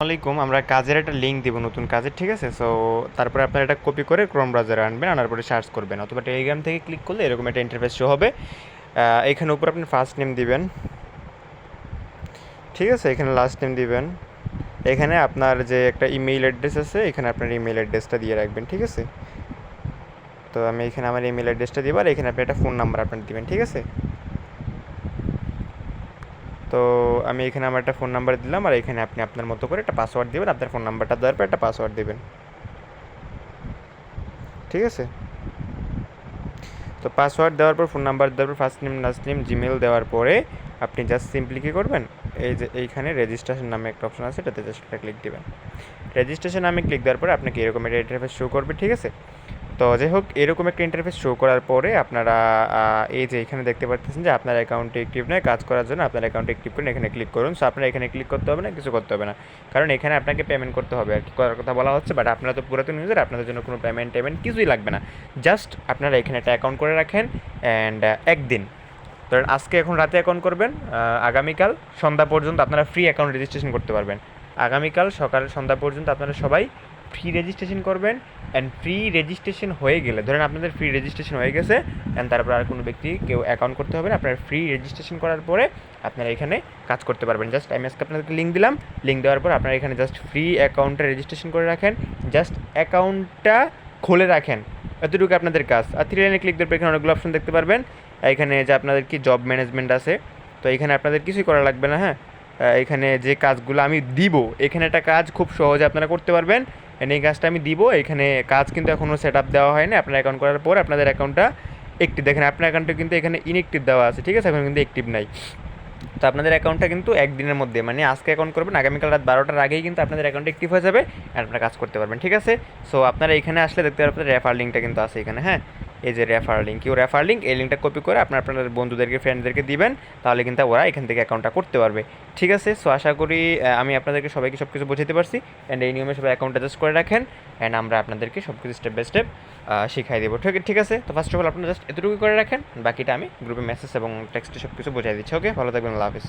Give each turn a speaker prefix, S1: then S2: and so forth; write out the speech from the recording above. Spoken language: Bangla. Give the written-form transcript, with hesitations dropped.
S1: আলাইকুম, আমরা কাজের একটা লিঙ্ক দিব, নতুন কাজের, ঠিক আছে? সো তারপরে আপনারা এটা কপি করে ক্রোম ব্রাউজারে আনবেন, আনার পরে সার্চ করবেন, অথবা টেলিগ্রাম থেকে ক্লিক করলে এরকম একটা ইন্টারফেস শো হবে। এখানে উপর আপনি ফার্স্ট নেম দিবেন, ঠিক আছে? এখানে লাস্ট নেম দিবেন। এখানে আপনার যে একটা ইমেইল অ্যাড্রেস আছে, এখানে আপনার ইমেইল অ্যাড্রেসটা দিয়ে রাখবেন, ঠিক আছে? তো আমি এখানে আমার ইমেইল অ্যাড্রেসটা দিব, আর এখানে আপনি একটা ফোন নাম্বার আপনার দিবেন, ঠিক আছে? তো আমি এখানে আমার একটা ফোন নাম্বার দিলাম, আর এখানে আপনি আপনার মতো করে একটা পাসওয়ার্ড দিবেন। আপনার ফোন নাম্বারটা দেওয়ার পর একটা পাসওয়ার্ড দিবেন, ঠিক আছে? তো পাসওয়ার্ড দেওয়ার পর, ফোন নাম্বার দেওয়ার পর, first name last name Gmail দেওয়ার পরে আপনি জাস্ট সিম্পলি কী করবেন, এই যে এইখানে রেজিস্ট্রেশন নামে একটা অপশন আছে, এটাতে জাস্ট একটা ক্লিক দেবেন। রেজিস্ট্রেশন নামে ক্লিক দেওয়ার পরে আপনাকে এরকম একটা ইন্টারফেস শো করবে, ঠিক আছে? তো যাই হোক, এরকম একটা ইন্টারফেস শো করার পরে আপনারা এই যে এখানে দেখতে পাচ্ছেন যে আপনার অ্যাকাউন্টে অ্যাক্টিভ নয়, কাজ করার জন্য আপনার অ্যাকাউন্টে অ্যাক্টিভ করুন, এখানে ক্লিক করুন। সো আপনার এখানে ক্লিক করতে হবে না, কিছু করতে হবে না, কারণ এখানে আপনাকে পেমেন্ট করতে হবে আর কি করার কথা বলা হচ্ছে। বাট আপনারা তো পুরাতন ইউজার, আপনাদের জন্য কোনো পেমেন্ট কিছুই লাগবে না। জাস্ট আপনারা এখানে একটা অ্যাকাউন্ট করে রাখেন, অ্যান্ড একদিন, ধরেন আজকে এখন রাতে অ্যাকাউন্ট করবেন, আগামীকাল সন্ধ্যা পর্যন্ত আপনারা ফ্রি অ্যাকাউন্ট রেজিস্ট্রেশন করতে পারবেন। আগামীকাল সকাল সন্ধ্যা পর্যন্ত আপনারা সবাই ফ্রি রেজিস্ট্রেশন করবেন। অ্যান্ড ফ্রি রেজিস্ট্রেশন হয়ে গেলে, ধরেন আপনাদের ফ্রি রেজিস্ট্রেশন হয়ে গেছে, অ্যান্ড তারপর আর কোনো ব্যক্তি কেউ অ্যাকাউন্ট করতে হবে না। আপনার ফ্রি রেজিস্ট্রেশন করার পরে আপনারা এখানে কাজ করতে পারবেন। জাস্ট আমি আজকে আপনাদেরকে লিঙ্ক দিলাম, লিঙ্ক দেওয়ার পর আপনারা এখানে জাস্ট ফ্রি অ্যাকাউন্টে রেজিস্ট্রেশন করে রাখেন, জাস্ট অ্যাকাউন্টটা খুলে রাখেন, এতটুকু আপনাদের কাজ। আর থ্রি লাইনে ক্লিক দেওয়ার পর এখানে অনেকগুলো অপশন দেখতে পারবেন। এখানে যে আপনাদের কি জব ম্যানেজমেন্ট আছে, তো এখানে আপনাদের কিছুই করা লাগবে না, হ্যাঁ। এখানে যে কাজগুলো আমি দিব, এখানে একটা কাজ খুব সহজে আপনারা করতে পারবেন। এই কাজটা আমি দিব, এখানে কাজ কিন্তু এখনও সেট আপ দেওয়া হয়নি। আপনার অ্যাকাউন্ট করার পর আপনাদের অ্যাকাউন্টটা অ্যাক্টিভ, দেখেন আপনার অ্যাকাউন্টটা কিন্তু এখানে ইনঅ্যাক্টিভ দেওয়া আছে, ঠিক আছে? এখন কিন্তু অ্যাক্টিভ নাই। তো আপনাদের অ্যাকাউন্টটা কিন্তু একদিনের মধ্যে, মানে আজকে অ্যাকাউন্ট করবেন, আগামীকাল রাত 12টার আগেই কিন্তু আপনাদের অ্যাকাউন্ট অ্যাক্টিভ হয়ে যাবে, আর আপনারা কাজ করতে পারবেন, ঠিক আছে? সো আপনারা এখানে আসলে দেখতে পারবেন রেফার লিঙ্কটা কিন্তু আছে এখানে, হ্যাঁ। এই যে রেফার লিঙ্ক, রেফার লিঙ্ক, এই লিঙ্কটা কপি করে আপনাদের বন্ধুদেরকে, ফ্রেন্ডদেরকে দিবেন, তাহলে কিন্তু ওরা এখান থেকে অ্যাকাউন্টটা করতে পারবে, ঠিক আছে? সো আশা করি আমি আপনাদেরকে সবাইকে সব কিছু বোঝাতে পারছি। অ্যান্ড এই নিয়মে সবাই অ্যাকাউন্ট অ্যাডজাস্ট করে রাখেন, অ্যান্ড আমরা আপনাদেরকে সব কিছু স্টেপ বাই স্টেপ শিখাই দেবো, ঠিক আছে? তো ফার্স্ট অফ অল আপনারা জাস্ট এতটুকু করে রাখেন, বাকিটা আমি গ্রুপে মেসেজ এবং টেক্সটে সব কিছু বোঝাই দিচ্ছি। ওকে, ভালো থাকবেন, আল্লাহ হাফিজ।